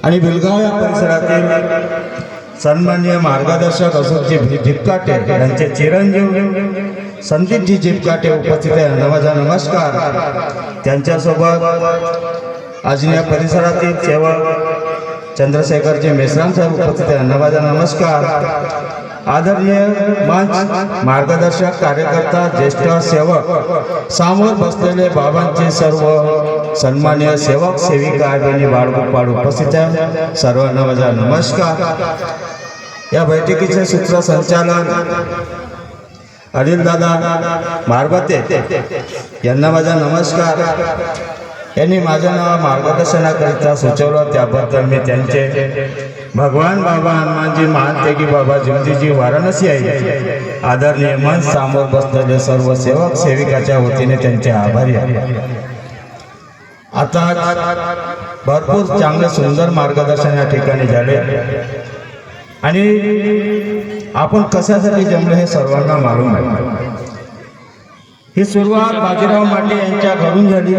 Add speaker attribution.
Speaker 1: आणि बिलगाव या परिसरातील सन्माननीय मार्गदर्शक अशोकजी जिपकाटे यांचे चिरंजीव संदीपजी जिपकाटे उपस्थित आहे। माझा नमस्कार। त्यांच्यासोबत अजून या परिसरातील सेवक चंद्रशेखरजी मेश्राम साहेब उपस्थित आहे। माझा नमस्कार। आदरणीय मंच मार्गदर्शक कार्यकर्ता ज्येष्ठ सेवक समोर बसलेले बाबांचे सर्व सन्माननीय सेवक सेविका आणि बाळगोपाळ उपस्थित आहे। सर्वांना माझा नमस्कार। या बैठकीचे सूत्रसंचालन अनिल दादा मारबते यांना माझा नमस्कार। यांनी माझं नाव मार्गदर्शनाकरिता सुचवलं, त्याबद्दल मी त्यांचे भगवान बाबा हनुमानजी महातेगी बाबा जिवजीजी वाराणसी आहे आदरणीय मंच समोर बसलेले सर्व सेवक सेविकाच्या वतीने त्यांचे आभारी आहे। आता भरपूर चांगले सुंदर मार्गदर्शन या ठिकाणी झाले आणि आपण कशासाठी जमले हे सर्वांना मालूम आहे। ही सुरुवात बाजीराव माटे यांच्या घरून झाली